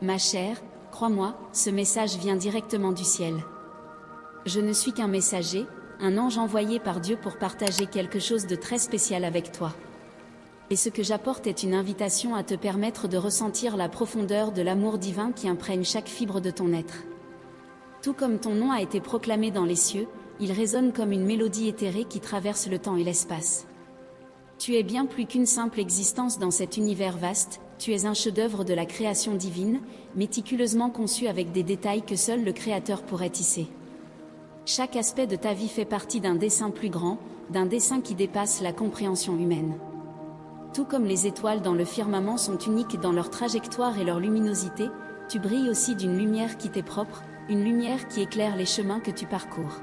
Ma chère, crois-moi, ce message vient directement du ciel. Je ne suis qu'un messager, un ange envoyé par Dieu pour partager quelque chose de très spécial avec toi. Et ce que j'apporte est une invitation à te permettre de ressentir la profondeur de l'amour divin qui imprègne chaque fibre de ton être. Tout comme ton nom a été proclamé dans les cieux, il résonne comme une mélodie éthérée qui traverse le temps et l'espace. Tu es bien plus qu'une simple existence dans cet univers vaste, tu es un chef-d'œuvre de la création divine, méticuleusement conçu avec des détails que seul le Créateur pourrait tisser. Chaque aspect de ta vie fait partie d'un dessein plus grand, d'un dessein qui dépasse la compréhension humaine. Tout comme les étoiles dans le firmament sont uniques dans leur trajectoire et leur luminosité, tu brilles aussi d'une lumière qui t'est propre, une lumière qui éclaire les chemins que tu parcours.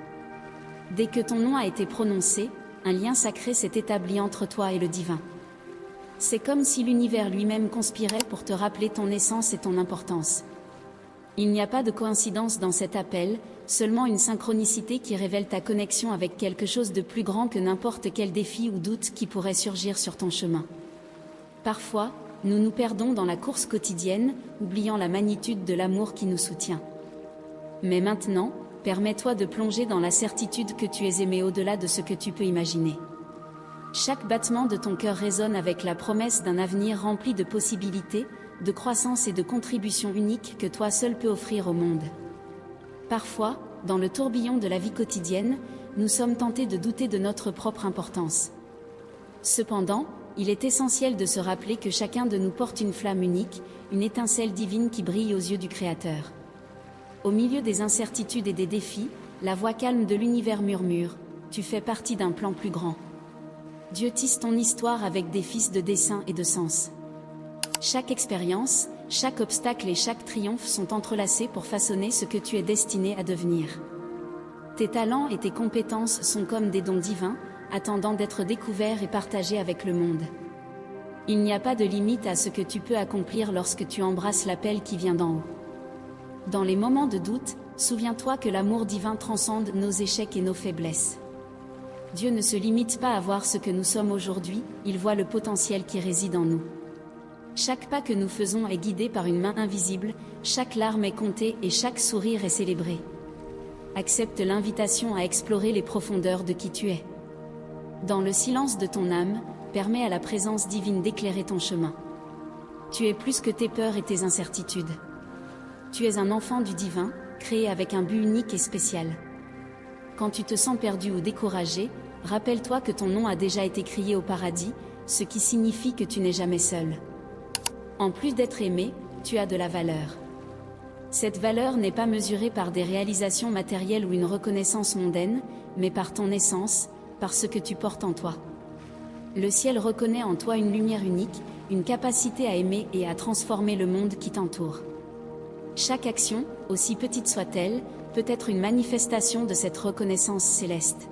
Dès que ton nom a été prononcé, un lien sacré s'est établi entre toi et le divin. C'est comme si l'univers lui-même conspirait pour te rappeler ton essence et ton importance. Il n'y a pas de coïncidence dans cet appel, seulement une synchronicité qui révèle ta connexion avec quelque chose de plus grand que n'importe quel défi ou doute qui pourrait surgir sur ton chemin. Parfois, nous nous perdons dans la course quotidienne, oubliant la magnitude de l'amour qui nous soutient. Mais maintenant, permets-toi de plonger dans la certitude que tu es aimé au-delà de ce que tu peux imaginer. Chaque battement de ton cœur résonne avec la promesse d'un avenir rempli de possibilités, de croissance et de contributions uniques que toi seul peux offrir au monde. Parfois, dans le tourbillon de la vie quotidienne, nous sommes tentés de douter de notre propre importance. Cependant, il est essentiel de se rappeler que chacun de nous porte une flamme unique, une étincelle divine qui brille aux yeux du Créateur. Au milieu des incertitudes et des défis, la voix calme de l'univers murmure, tu fais partie d'un plan plus grand. Dieu tisse ton histoire avec des fils de dessein et de sens. Chaque expérience, chaque obstacle et chaque triomphe sont entrelacés pour façonner ce que tu es destiné à devenir. Tes talents et tes compétences sont comme des dons divins, attendant d'être découverts et partagés avec le monde. Il n'y a pas de limite à ce que tu peux accomplir lorsque tu embrasses l'appel qui vient d'en haut. Dans les moments de doute, souviens-toi que l'amour divin transcende nos échecs et nos faiblesses. Dieu ne se limite pas à voir ce que nous sommes aujourd'hui, il voit le potentiel qui réside en nous. Chaque pas que nous faisons est guidé par une main invisible, chaque larme est comptée et chaque sourire est célébré. Accepte l'invitation à explorer les profondeurs de qui tu es. Dans le silence de ton âme, permets à la présence divine d'éclairer ton chemin. Tu es plus que tes peurs et tes incertitudes. Tu es un enfant du divin, créé avec un but unique et spécial. Quand tu te sens perdu ou découragé, rappelle-toi que ton nom a déjà été crié au paradis, ce qui signifie que tu n'es jamais seul. En plus d'être aimé, tu as de la valeur. Cette valeur n'est pas mesurée par des réalisations matérielles ou une reconnaissance mondaine, mais par ton essence, par ce que tu portes en toi. Le ciel reconnaît en toi une lumière unique, une capacité à aimer et à transformer le monde qui t'entoure. Chaque action, aussi petite soit-elle, peut être une manifestation de cette reconnaissance céleste.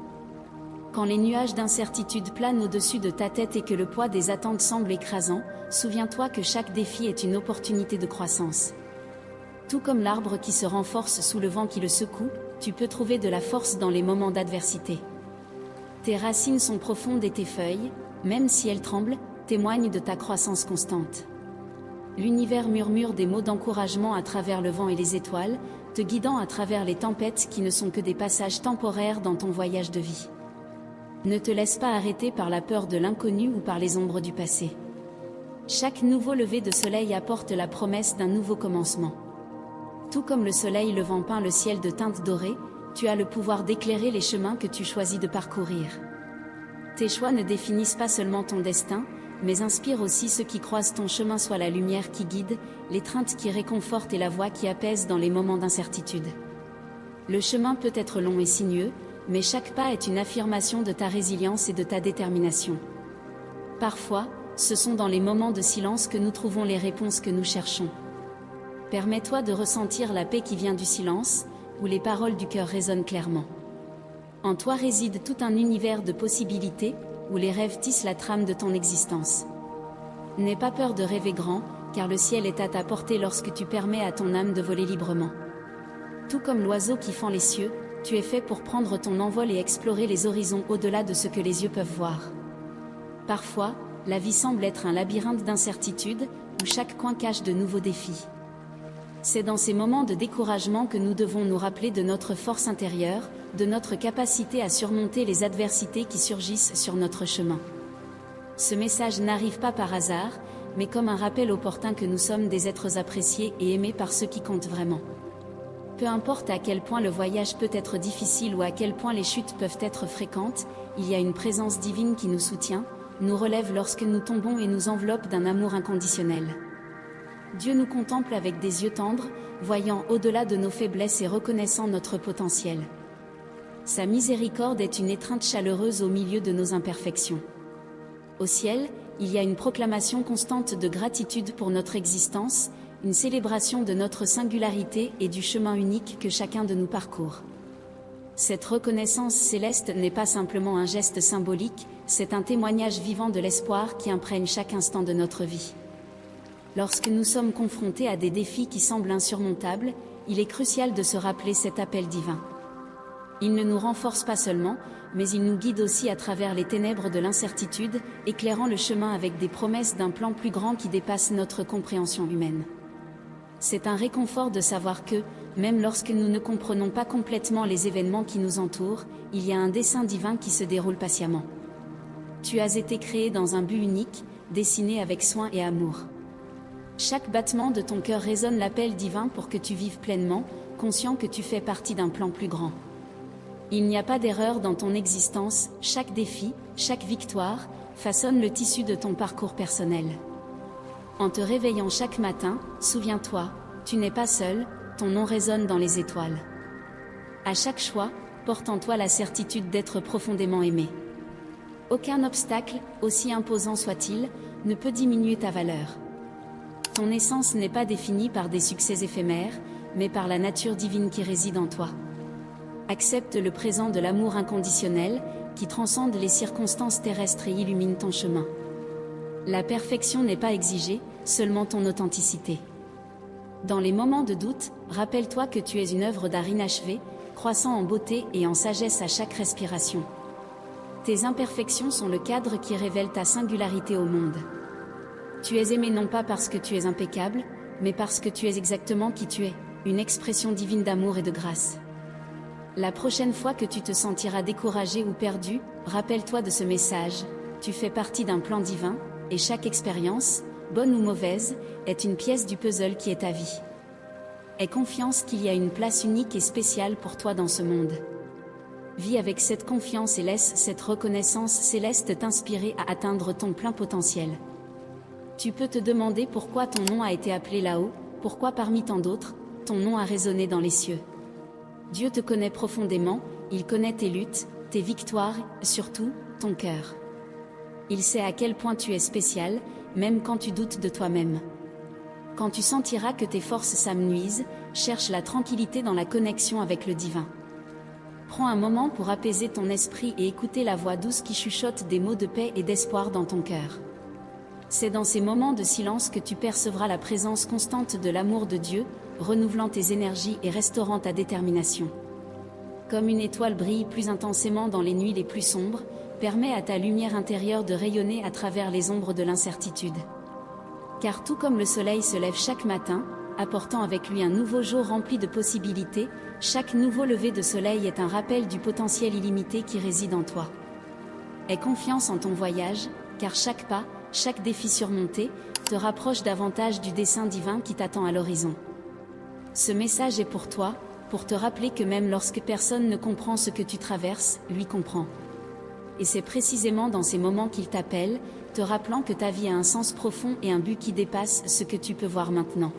Quand les nuages d'incertitude planent au-dessus de ta tête et que le poids des attentes semble écrasant, souviens-toi que chaque défi est une opportunité de croissance. Tout comme l'arbre qui se renforce sous le vent qui le secoue, tu peux trouver de la force dans les moments d'adversité. Tes racines sont profondes et tes feuilles, même si elles tremblent, témoignent de ta croissance constante. L'univers murmure des mots d'encouragement à travers le vent et les étoiles, te guidant à travers les tempêtes qui ne sont que des passages temporaires dans ton voyage de vie. Ne te laisse pas arrêter par la peur de l'inconnu ou par les ombres du passé. Chaque nouveau lever de soleil apporte la promesse d'un nouveau commencement. Tout comme le soleil levant peint le ciel de teintes dorées, tu as le pouvoir d'éclairer les chemins que tu choisis de parcourir. Tes choix ne définissent pas seulement ton destin, mais inspirent aussi ceux qui croisent ton chemin, soit la lumière qui guide, l'étreinte qui réconforte et la voix qui apaise dans les moments d'incertitude. Le chemin peut être long et sinueux, mais chaque pas est une affirmation de ta résilience et de ta détermination. Parfois, ce sont dans les moments de silence que nous trouvons les réponses que nous cherchons. Permets-toi de ressentir la paix qui vient du silence, où les paroles du cœur résonnent clairement. En toi réside tout un univers de possibilités, où les rêves tissent la trame de ton existence. N'aie pas peur de rêver grand, car le ciel est à ta portée lorsque tu permets à ton âme de voler librement. Tout comme l'oiseau qui fend les cieux, tu es fait pour prendre ton envol et explorer les horizons au-delà de ce que les yeux peuvent voir. Parfois, la vie semble être un labyrinthe d'incertitudes, où chaque coin cache de nouveaux défis. C'est dans ces moments de découragement que nous devons nous rappeler de notre force intérieure, de notre capacité à surmonter les adversités qui surgissent sur notre chemin. Ce message n'arrive pas par hasard, mais comme un rappel opportun que nous sommes des êtres appréciés et aimés par ceux qui comptent vraiment. Peu importe à quel point le voyage peut être difficile ou à quel point les chutes peuvent être fréquentes, il y a une présence divine qui nous soutient, nous relève lorsque nous tombons et nous enveloppe d'un amour inconditionnel. Dieu nous contemple avec des yeux tendres, voyant au-delà de nos faiblesses et reconnaissant notre potentiel. Sa miséricorde est une étreinte chaleureuse au milieu de nos imperfections. Au ciel, il y a une proclamation constante de gratitude pour notre existence, une célébration de notre singularité et du chemin unique que chacun de nous parcourt. Cette reconnaissance céleste n'est pas simplement un geste symbolique, c'est un témoignage vivant de l'espoir qui imprègne chaque instant de notre vie. Lorsque nous sommes confrontés à des défis qui semblent insurmontables, il est crucial de se rappeler cet appel divin. Il ne nous renforce pas seulement, mais il nous guide aussi à travers les ténèbres de l'incertitude, éclairant le chemin avec des promesses d'un plan plus grand qui dépasse notre compréhension humaine. C'est un réconfort de savoir que, même lorsque nous ne comprenons pas complètement les événements qui nous entourent, il y a un dessein divin qui se déroule patiemment. Tu as été créé dans un but unique, dessiné avec soin et amour. Chaque battement de ton cœur résonne l'appel divin pour que tu vives pleinement, conscient que tu fais partie d'un plan plus grand. Il n'y a pas d'erreur dans ton existence, chaque défi, chaque victoire, façonne le tissu de ton parcours personnel. En te réveillant chaque matin, souviens-toi, tu n'es pas seul, ton nom résonne dans les étoiles. À chaque choix, porte en toi la certitude d'être profondément aimé. Aucun obstacle, aussi imposant soit-il, ne peut diminuer ta valeur. Ton essence n'est pas définie par des succès éphémères, mais par la nature divine qui réside en toi. Accepte le présent de l'amour inconditionnel, qui transcende les circonstances terrestres et illumine ton chemin. La perfection n'est pas exigée, seulement ton authenticité. Dans les moments de doute, rappelle-toi que tu es une œuvre d'art inachevée, croissant en beauté et en sagesse à chaque respiration. Tes imperfections sont le cadre qui révèle ta singularité au monde. Tu es aimé non pas parce que tu es impeccable, mais parce que tu es exactement qui tu es, une expression divine d'amour et de grâce. La prochaine fois que tu te sentiras découragé ou perdu, rappelle-toi de ce message, tu fais partie d'un plan divin, et chaque expérience, bonne ou mauvaise, est une pièce du puzzle qui est ta vie. Aie confiance qu'il y a une place unique et spéciale pour toi dans ce monde. Vis avec cette confiance et laisse cette reconnaissance céleste t'inspirer à atteindre ton plein potentiel. Tu peux te demander pourquoi ton nom a été appelé là-haut, pourquoi parmi tant d'autres, ton nom a résonné dans les cieux. Dieu te connaît profondément, il connaît tes luttes, tes victoires, surtout, ton cœur. Il sait à quel point tu es spécial, même quand tu doutes de toi-même. Quand tu sentiras que tes forces s'amenuisent, cherche la tranquillité dans la connexion avec le divin. Prends un moment pour apaiser ton esprit et écouter la voix douce qui chuchote des mots de paix et d'espoir dans ton cœur. C'est dans ces moments de silence que tu percevras la présence constante de l'amour de Dieu, renouvelant tes énergies et restaurant ta détermination. Comme une étoile brille plus intensément dans les nuits les plus sombres, permet à ta lumière intérieure de rayonner à travers les ombres de l'incertitude. Car tout comme le soleil se lève chaque matin, apportant avec lui un nouveau jour rempli de possibilités, chaque nouveau lever de soleil est un rappel du potentiel illimité qui réside en toi. Aie confiance en ton voyage, car chaque pas, chaque défi surmonté, te rapproche davantage du dessein divin qui t'attend à l'horizon. Ce message est pour toi, pour te rappeler que même lorsque personne ne comprend ce que tu traverses, lui comprend. Et c'est précisément dans ces moments qu'il t'appelle, te rappelant que ta vie a un sens profond et un but qui dépasse ce que tu peux voir maintenant.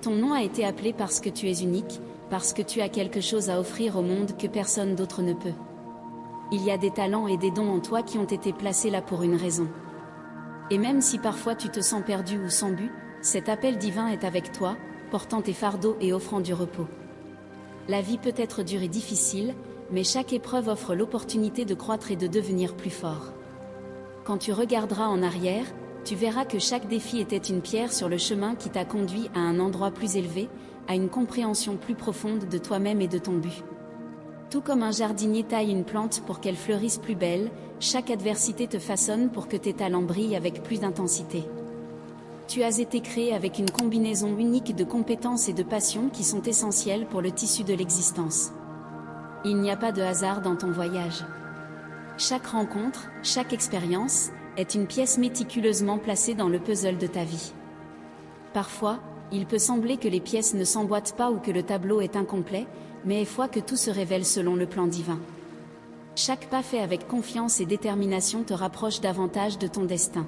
Ton nom a été appelé parce que tu es unique, parce que tu as quelque chose à offrir au monde que personne d'autre ne peut. Il y a des talents et des dons en toi qui ont été placés là pour une raison. Et même si parfois tu te sens perdu ou sans but, cet appel divin est avec toi, portant tes fardeaux et offrant du repos. La vie peut être dure et difficile, mais chaque épreuve offre l'opportunité de croître et de devenir plus fort. Quand tu regarderas en arrière, tu verras que chaque défi était une pierre sur le chemin qui t'a conduit à un endroit plus élevé, à une compréhension plus profonde de toi-même et de ton but. Tout comme un jardinier taille une plante pour qu'elle fleurisse plus belle, chaque adversité te façonne pour que tes talents brillent avec plus d'intensité. tu as été créé avec une combinaison unique de compétences et de passions qui sont essentielles pour le tissu de l'existence. Il n'y a pas de hasard dans ton voyage. Chaque rencontre, chaque expérience, est une pièce méticuleusement placée dans le puzzle de ta vie. Parfois, il peut sembler que les pièces ne s'emboîtent pas ou que le tableau est incomplet, mais aie foi que tout se révèle selon le plan divin. Chaque pas fait avec confiance et détermination te rapproche davantage de ton destin.